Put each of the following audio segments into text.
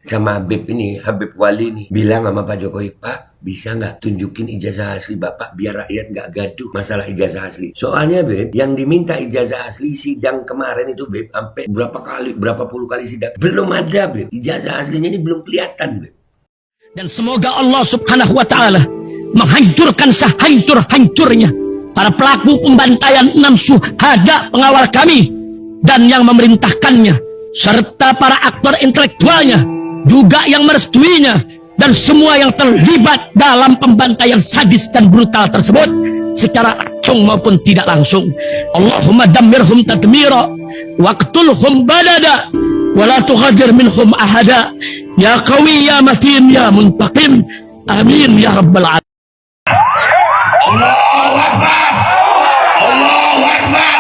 sama Habib Wali nih, bilang sama Pak Jokowi, Pak, bisa nggak tunjukin ijazah asli Bapak biar rakyat nggak gaduh masalah ijazah asli. Soalnya, Beb, yang diminta ijazah asli sidang kemarin itu, Beb, sampai berapa puluh kali sidang. Belum ada, Beb. Ijazah aslinya ini belum kelihatan, Beb. Dan semoga Allah Subhanahu wa Ta'ala menghancurkan sehancur-hancurnya para pelaku pembantaian 6 syuhada pengawal kami dan yang memerintahkannya, serta para aktor intelektualnya juga yang merestuinya, dan semua yang terlibat dalam pembantaian sadis dan brutal tersebut secara langsung maupun tidak langsung. Allahumma dammirhum tadmira waqtulhum balada wala tughadir minhum ahada ya qawi ya matin ya muntaqim amin ya rabbal alamin. Allahu Akbar, Allahu Akbar.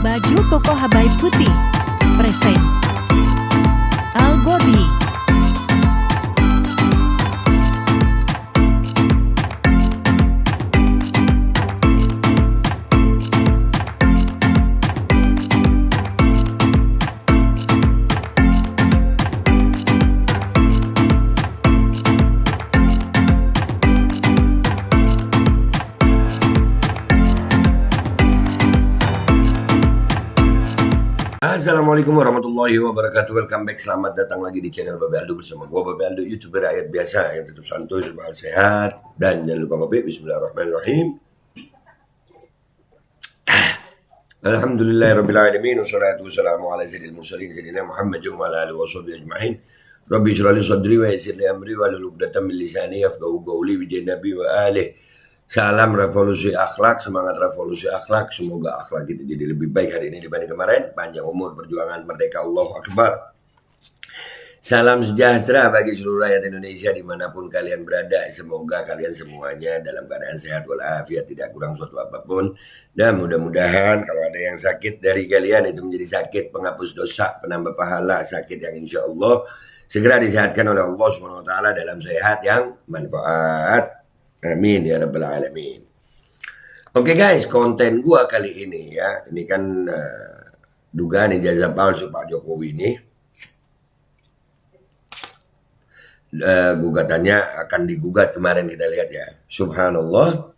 Baju koko Habaib Putih present Al Gobi. Assalamualaikum warahmatullahi wabarakatuh. Welcome back, selamat datang lagi di channel Babe Aldo bersama gua Babe Aldo, YouTuber rakyat biasa yang tetap santuy, semangat sehat, dan jangan lupa ngopi. Bismillahirrahmanirrahim. Alhamdulillahirrabbilalamin. Wassalatu wassalamu ala sayyidil mursalin sayyidina Muhammad wa ala alihi wa sahbihi ajma'in. Rabbi shrah li sadri wa yassir li amri wa hlul 'uqdatam min lisani yafqahu qawli bi nabi wa alihi. Salam revolusi akhlak, semangat revolusi akhlak. Semoga akhlak kita jadi lebih baik hari ini dibanding kemarin. Panjang umur, perjuangan, merdeka, Allahu Akbar. Salam sejahtera bagi seluruh rakyat Indonesia dimanapun kalian berada. Semoga kalian semuanya dalam keadaan sehat walafiat, tidak kurang suatu apapun. Dan mudah-mudahan kalau ada yang sakit dari kalian itu menjadi sakit penghapus dosa, penambah pahala, sakit yang insya Allah segera disehatkan oleh Allah Subhanahu wa Ta'ala dalam sehat yang manfaat. Amin ya rabbal alamin. Oke guys, konten gua kali ini ya, ini kan dugaan ijazah palsu Pak Jokowi ini. Gugatannya akan digugat kemarin, kita lihat ya. Subhanallah.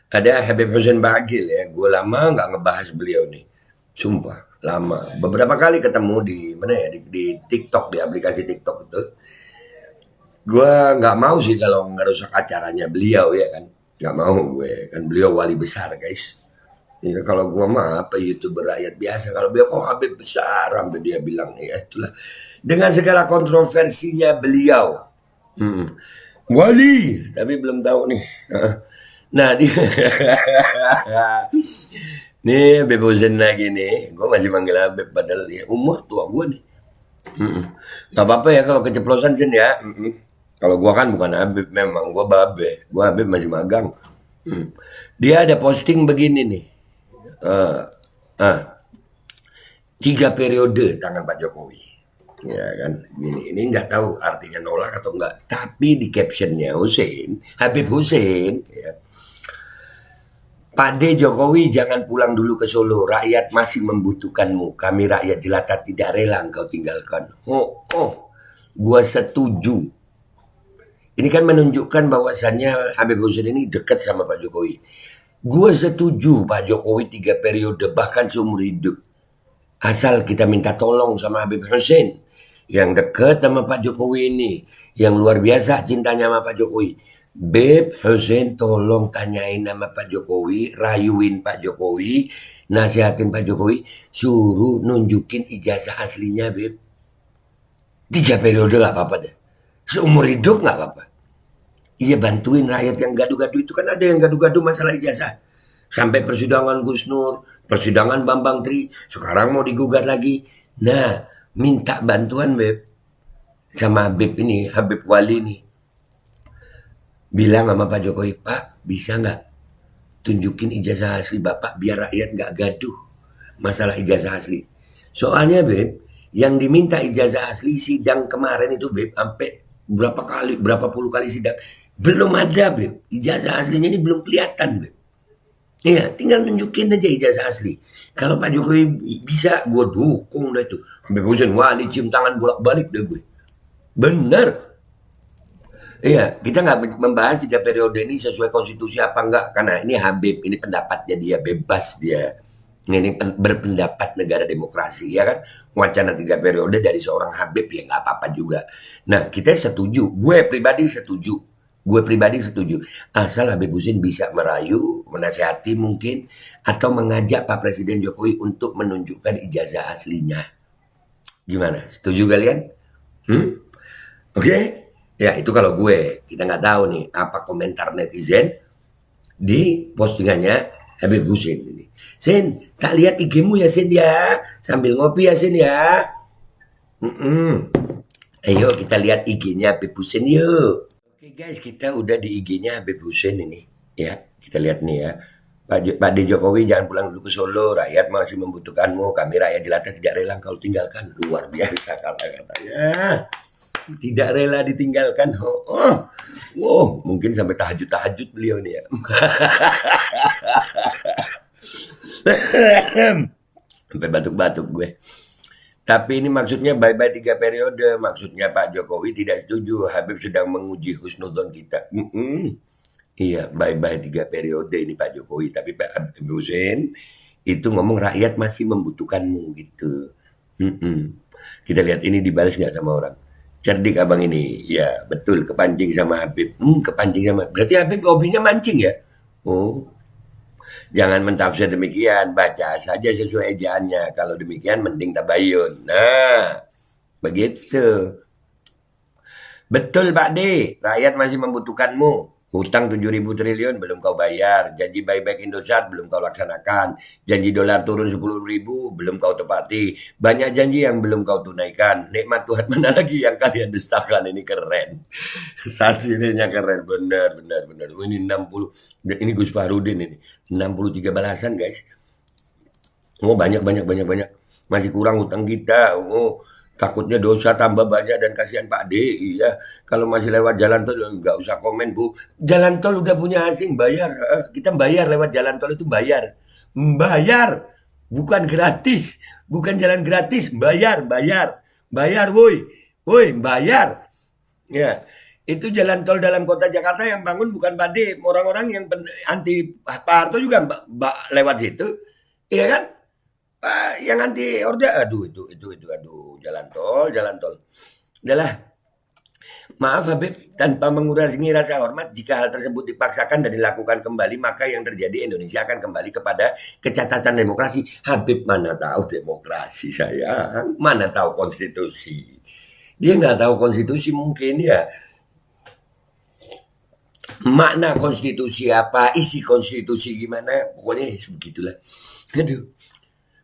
Ada Habib Hussein Bagil ya, gue lama nggak ngebahas beliau nih. Sumpah, lama. Beberapa kali ketemu di mana ya, di TikTok, di aplikasi TikTok itu. Gue nggak mau sih kalau nggak rusak acaranya beliau ya kan, nggak mau gue, kan beliau wali besar guys ya. Kalau gue mah apa, YouTuber rakyat biasa. Kalau beliau kok Habib besar, sampai dia bilang ya itulah, dengan segala kontroversinya beliau wali, tapi belum tahu nih. Nah dia nih Habib Hussein lagi nih, gue masih manggil Habib padahal ya umur tua gue nih. Nggak apa-apa ya kalau keceplosan Sen ya. Kalau gua kan bukan Habib, memang gua Babe, gua Habib masih magang. Dia ada posting begini nih, 3 periode tangan Pak Jokowi, ya kan? Ini nggak tahu artinya nolak atau enggak, tapi di captionnya Habib Hussein, ya. Pak D Jokowi jangan pulang dulu ke Solo, rakyat masih membutuhkanmu, kami rakyat jelata tidak rela engkau tinggalkan. Gua setuju. Ini kan menunjukkan bahwasannya Habib Hussein ini dekat sama Pak Jokowi. Gue setuju Pak Jokowi 3 periode bahkan seumur hidup. Asal kita minta tolong sama Habib Hussein yang dekat sama Pak Jokowi ini, yang luar biasa cintanya sama Pak Jokowi. Habib Hussein tolong tanyain sama Pak Jokowi, rayuin Pak Jokowi, nasihatin Pak Jokowi, suruh nunjukin ijazah aslinya Habib. 3 periode gak apa-apa deh. Seumur hidup gak apa-apa. Iya, bantuin rakyat yang gaduh-gaduh itu. Kan ada yang gaduh-gaduh masalah ijazah. Sampai persidangan Gus Nur, persidangan Bambang Tri, sekarang mau digugat lagi. Nah, minta bantuan Beb sama Habib ini, Habib Wali ini. Bilang sama Pak Jokowi, Pak, bisa nggak tunjukin ijazah asli Bapak biar rakyat nggak gaduh masalah ijazah asli. Soalnya Beb, yang diminta ijazah asli sidang kemarin itu Beb, sampai berapa puluh kali sidang. Belum ada Beb, ijazah aslinya ini belum kelihatan Beb. Iya, tinggal nunjukin aja ijazah asli. Kalau Pak Jokowi bisa, gue dukung dah itu. Habib Hussein Wali cium tangan bolak-balik deh gue. Bener. Iya, kita nggak membahas 3 periode ini sesuai konstitusi apa enggak, karena ini Habib, ini pendapatnya dia, bebas dia. Ini berpendapat negara demokrasi, ya kan? Wacana 3 periode dari seorang Habib ya nggak apa-apa juga. Nah, kita setuju, gue pribadi setuju. Asal Habib Husin bisa merayu, menasihati mungkin, atau mengajak Pak Presiden Jokowi untuk menunjukkan ijazah aslinya. Gimana? Setuju kalian? Oke? Ya itu kalau gue, kita nggak tahu nih apa komentar netizen di postingannya Habib Husin ini. Sin, tak lihat IG-mu ya Sin ya, sambil ngopi ya Sin ya. Ayo kita lihat IG-nya Habib Husin yuk. Oke guys, kita udah di IG-nya Habib Husin ini. Ya, kita lihat nih ya. Pak D. Jokowi jangan pulang dulu ke Solo, rakyat masih membutuhkanmu, kami rakyat jelata tidak rela kau tinggalkan. Luar biasa kata-katanya. Tidak rela ditinggalkan. Mungkin sampai tahajud-tahajud beliau nih ya. Sampai batuk-batuk gue. Tapi ini maksudnya bye-bye 3 periode. Maksudnya Pak Jokowi tidak setuju. Habib sedang menguji husnuzon kita. Iya, bye-bye 3 periode ini Pak Jokowi. Tapi Pak Habib Husin itu ngomong rakyat masih membutuhkanmu gitu. Kita lihat ini dibalas nggak sama orang. Cerdik abang ini, ya betul, kepancing sama Habib. Kepancing sama, berarti Habib hobinya mancing ya? Oh, jangan mentafsir demikian, baca saja sesuai ejaannya. Kalau demikian mending tabayun. Nah, begitu. Betul Pak D, rakyat masih membutuhkanmu. Hutang 7.000 triliun belum kau bayar. Janji buyback Indosat belum kau laksanakan. Janji dolar turun 10.000 belum kau tepati. Banyak janji yang belum kau tunaikan. Nikmat Tuhan mana lagi yang kalian dustakan? Ini keren. Satirnya keren. Benar. Ini 60. Ini Gus Fahrudin ini. 63 balasan guys. Oh banyak. Masih kurang hutang kita. Oh takutnya dosa tambah banyak dan kasihan Pak D. Iya, kalau masih lewat jalan tol nggak usah komen Bu. Jalan tol udah punya asing, bayar. Kita bayar lewat jalan tol itu bayar. Bayar, bukan gratis. Bukan jalan gratis, bayar. Bayar, woi. Woi, bayar. Ya, itu jalan tol dalam kota Jakarta yang bangun bukan Pak D. Orang-orang yang anti Pak Harto juga lewat situ. Iya kan? Yang anti orde, aduh, jalan tol. Udahlah, maaf Habib, tanpa mengurangi rasa hormat, jika hal tersebut dipaksakan dan dilakukan kembali, maka yang terjadi Indonesia akan kembali kepada kecacatan demokrasi. Habib mana tahu demokrasi sayang, mana tahu konstitusi. Dia nggak tahu konstitusi mungkin ya. Makna konstitusi apa, isi konstitusi gimana, pokoknya begitulah. Aduh.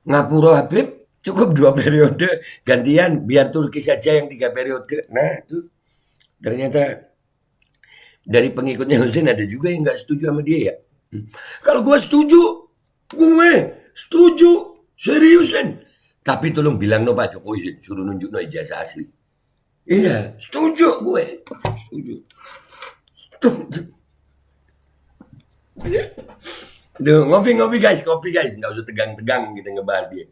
Ngapura Habib cukup 2 periode gantian biar Turki saja yang 3 periode. Nah tuh ternyata dari pengikutnya Husin ada juga yang nggak setuju sama dia ya. Kalau gue setuju seriusan. Tapi tolong bilang no Pak Jokowi suruh nunjuk no ijazah asli. Iya setuju gue setuju. Duh, ngopi guys, nggak usah tegang-tegang kita ngebahas dia.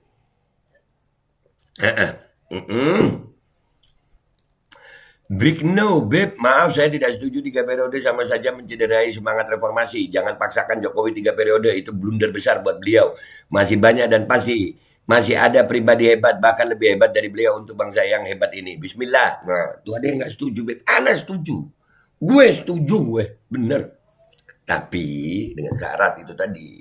Break no, Beb. Maaf saya tidak setuju 3 periode sama saja mencederai semangat reformasi. Jangan paksakan Jokowi 3 periode, itu blunder besar buat beliau. Masih banyak dan pasti masih ada pribadi hebat, bahkan lebih hebat dari beliau untuk bangsa yang hebat ini. Bismillah. Nah, tuh ada yang nggak setuju, Beb. Ana setuju. Gue setuju, bener. Tapi dengan syarat itu tadi,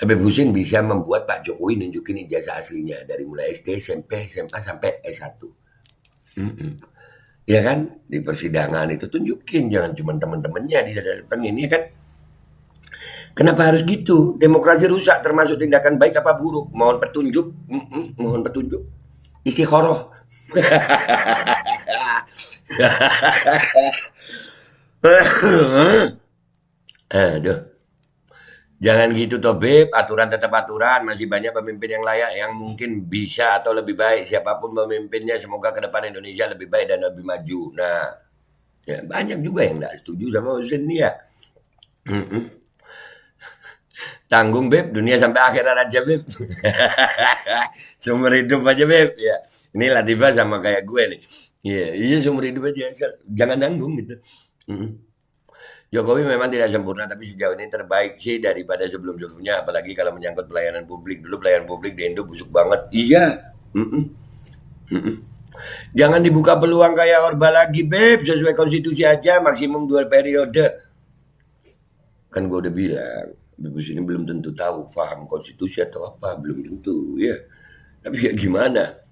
Habib Husin bisa membuat Pak Jokowi nunjukin ijazah aslinya dari mulai SD, SMP, SMA sampai S1. Ya kan? Di persidangan itu tunjukin, jangan cuma teman-temannya didatengin, ya kan? Kenapa harus gitu? Demokrasi rusak termasuk tindakan baik apa buruk? Mohon petunjuk. Mohon petunjuk. Istikharah. Aduh. Jangan gitu toh Beb, aturan tetap aturan, masih banyak pemimpin yang layak yang mungkin bisa atau lebih baik. Siapapun pemimpinnya, semoga ke depan Indonesia lebih baik dan lebih maju. Nah, ya banyak juga yang nggak setuju sama Husin nih ya. Tanggung Beb, dunia sampai akhirat aja Beb. Seumur hidup aja Beb. Ya, ini Latifah sama kayak gue nih. Iya seumur hidup aja, jangan nanggung gitu. Mm. Jokowi memang tidak sempurna, tapi sejauh ini terbaik sih daripada sebelum-sebelumnya. Apalagi kalau menyangkut pelayanan publik. Dulu pelayanan publik di Indo busuk banget. Iya. Mm-mm. Mm-mm. Jangan dibuka peluang kayak Orba lagi, Beb. Sesuai konstitusi aja, maksimum 2 periode. Kan gue udah bilang, Bebus ini belum tentu tahu, paham konstitusi atau apa. Belum tentu, ya. Tapi ya gimana?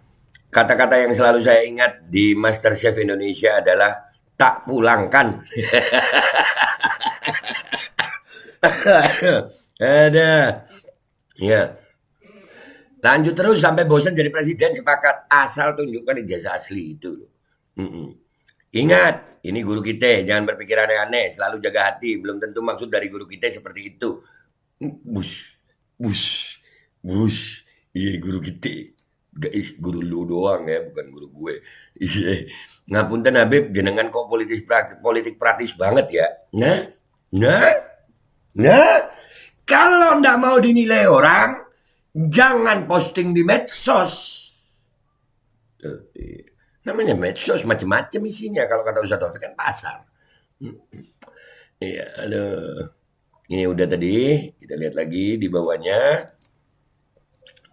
Kata-kata yang selalu saya ingat di MasterChef Indonesia adalah tak pulangkan. Ada. Ya. Lanjut terus sampai bosan jadi presiden, sepakat. Asal tunjukkan ijazah asli itu. Mm-mm. Ingat, ini guru kita. Jangan berpikir aneh-aneh. Selalu jaga hati. Belum tentu maksud dari guru kita seperti itu. Bus. Bus. Bus. Iya guru kita. Guys, guru lu doang ya, bukan guru gue. Iya. Ngapunten Habib, jenengan kok politik praktis banget ya. Nah, kalau ndak mau dinilai orang, jangan posting di medsos. Namanya medsos macam-macam isinya. Kalau kata Ustaz Taufik kan pasar. Iya, aduh. Ini udah tadi, kita lihat lagi di bawahnya.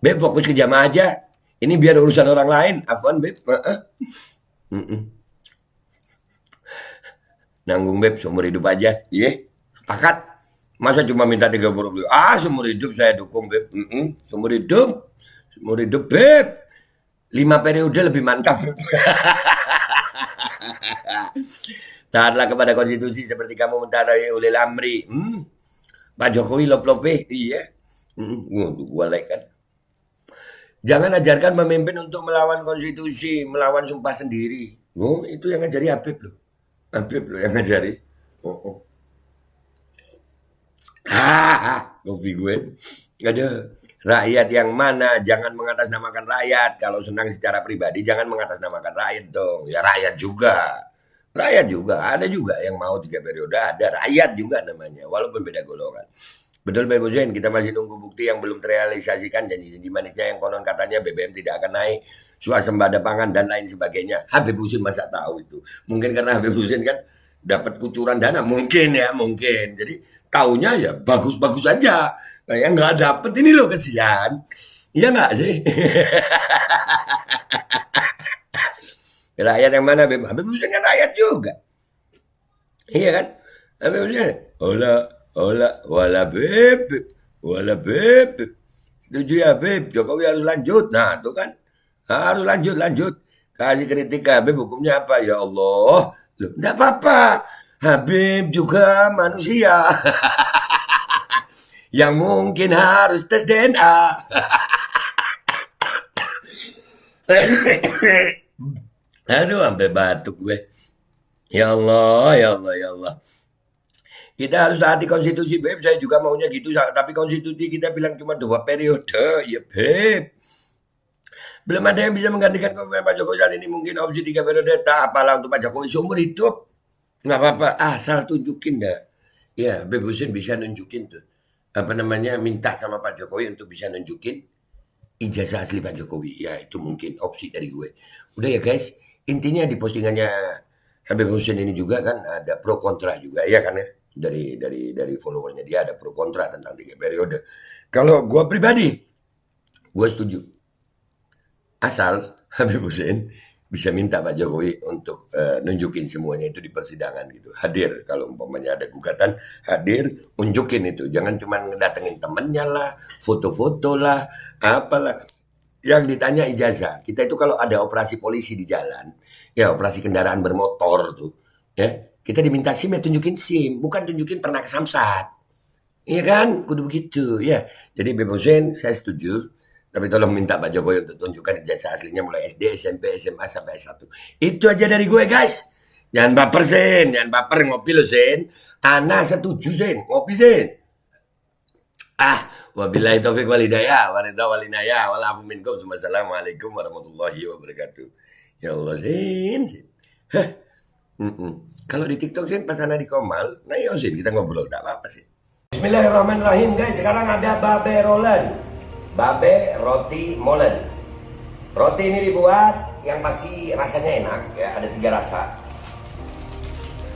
Beb, fokus ke jamaah aja. Ini biar urusan orang lain. Afwan, Beb. Nanggung, Beb, seumur hidup aja. Iya, sepakat. Masa cuma minta 30 ribu? Seumur hidup saya dukung, Beb. Seumur hidup. Seumur hidup, Beb. 5 periode lebih mantap. Taatlah kepada konstitusi seperti kamu mentaati ulil amri. Pak Jokowi lop-lope. Iya. Gua like kan. Jangan ajarkan pemimpin untuk melawan konstitusi, melawan sumpah sendiri. Itu yang ngajari Habib loh. Habib loh yang ngajari. Kopi gue. Ada rakyat yang mana, jangan mengatasnamakan rakyat. Kalau senang secara pribadi, jangan mengatasnamakan rakyat dong. Ya rakyat juga. Rakyat juga. Ada juga yang mau 3 periode. Ada rakyat juga namanya. Walaupun beda golongan. Betul Pak Hussein, kita masih nunggu bukti yang belum terrealisasikan. Janji-janji manisnya yang konon katanya BBM tidak akan naik. Swasembada pangan dan lain sebagainya. Habib Hussein masa tahu itu. Mungkin karena Habib Hussein kan dapat kucuran dana. Mungkin ya, mungkin. Jadi taunya ya bagus-bagus aja. Kayak nggak dapet ini loh, kesian. Iya nggak sih? Rakyat yang mana Habib? Habib Hussein kan rakyat juga. Iya kan? Habib Hussein. Wala Beb. Setuju ya Beb, Jokowi harus lanjut. Nah itu kan. Harus lanjut. Kasih kritik Habib, hukumnya apa? Ya Allah. Loh, enggak apa-apa. Habib juga manusia. Yang mungkin harus tes DNA. Aduh, sampai batuk gue. Ya Allah. Kita harus taati konstitusi, Beb. Saya juga maunya gitu. Tapi konstitusi kita bilang cuma 2 periode. Ya, Beb. Belum ada yang bisa menggantikan kepemimpinan Pak Jokowi saat ini. Mungkin opsi 3 periode. Tak apalah untuk Pak Jokowi seumur hidup. Nggak apa-apa. Asal tunjukin dah. Ya, Beb Hussein bisa nunjukin tuh. Minta sama Pak Jokowi untuk bisa nunjukin ijazah asli Pak Jokowi. Ya, itu mungkin opsi dari gue. Udah ya, guys. Intinya di postingannya Habib Hussein ini juga kan ada pro kontra juga. Ya kan ya. Dari followernya dia ada pro kontra tentang 3 periode. Kalau gue pribadi, gue setuju. Asal Habib Hussein bisa minta Pak Jokowi untuk nunjukin semuanya itu di persidangan gitu. Hadir kalau umpamanya ada gugatan, hadir, unjukin itu. Jangan cuma ngedatengin temennya lah, foto-foto lah, apalah. Yang ditanya ijazah. Kita itu kalau ada operasi polisi di jalan, ya operasi kendaraan bermotor tuh, ya. Kita diminta SIM ya tunjukin SIM, bukan tunjukin pernah ke Samsat. Iya kan? Kudu begitu, ya. Jadi Beb Hussein saya setuju, tapi tolong minta Pak Jokowi untuk tunjukkan ijazah aslinya mulai SD, SMP, SMA sampai S1. Itu aja dari gue, guys. Jangan baper, Sen. Jangan baper ngopi lo, Sen. Ana setuju, Sen. Ngopi, Sen. Wabillahi taufiq wal hidayah, walinaya, walafu minkum. Wassalamualaikum warahmatullahi wabarakatuh. Ya Allah, Sen. Kalau di TikTok Sen pas Ana di Komal, nah ya Sen kita ngobrol, enggak apa-apa sih. Bismillahirrahmanirrahim, guys. Sekarang ada babe rolen. Babe roti molen. Roti ini dibuat yang pasti rasanya enak ya, ada 3 rasa.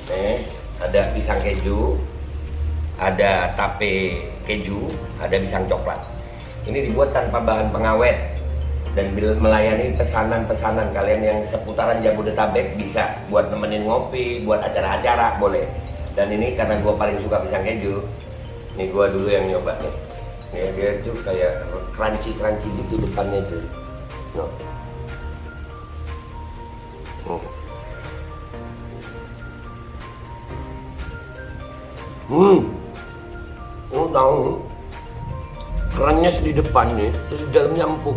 Nih, ada pisang keju, ada tape keju, ada pisang coklat. Ini dibuat tanpa bahan pengawet dan melayani pesanan-pesanan kalian yang seputaran Jabodetabek, bisa buat nemenin ngopi, buat acara-acara boleh. Dan ini karena gue paling suka pisang keju, nih gue dulu yang nyoba nih. Ya, dia tuh kayak crunchy gitu depannya tuh. No. Lu tahu kerannya di depan nih, terus di dalamnya empuk.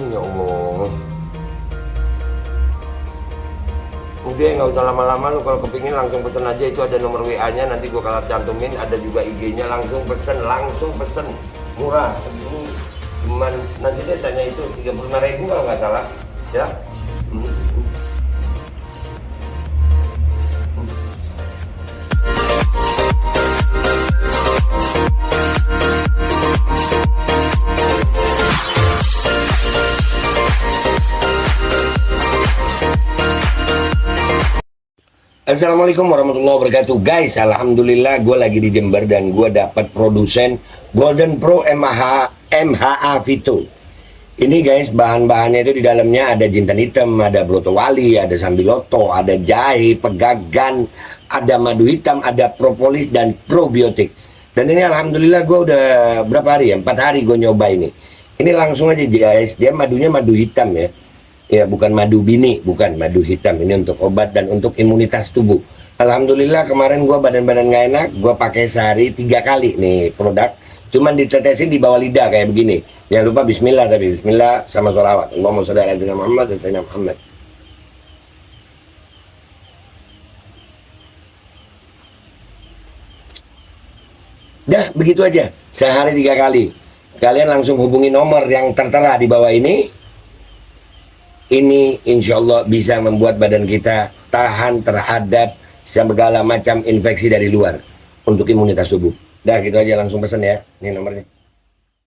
Ya Allah. Udah nggak usah lama-lama, lu kalau kepingin langsung pesen aja, itu ada nomor WA-nya, nanti gua kalau cantumin, ada juga IG-nya, langsung pesen, murah. Ini cuman nanti dia tanya itu 35.000 kalau nggak salah, ya. Assalamualaikum warahmatullahi wabarakatuh. Guys, alhamdulillah gue lagi di Jember dan gue dapat produsen Golden Pro MHA Vito. Ini guys, bahan-bahannya itu di dalamnya ada jintan hitam, ada broto wali, ada sambiloto, ada jahe, pegagan, ada madu hitam, ada propolis dan probiotik. Dan ini alhamdulillah gue udah berapa hari ya? 4 hari gue nyoba ini. Ini langsung aja guys, dia madunya madu hitam ya. Ya, bukan madu bini, bukan madu hitam. Ini untuk obat dan untuk imunitas tubuh. Alhamdulillah kemarin gua badan-badan nggak enak, gua pakai sehari 3 kali nih produk. Cuman ditetesin di bawah lidah kayak begini. Jangan lupa bismillah, tapi bismillah sama sholawat. Allahumma sholli ala sayyidina Muhammad dan sayyidina Muhammad. Dah, begitu aja. Sehari 3 kali. Kalian langsung hubungi nomor yang tertera di bawah ini. Ini insya Allah bisa membuat badan kita tahan terhadap segala macam infeksi dari luar untuk imunitas tubuh. Dah gitu aja, langsung pesan ya. Ini nomornya.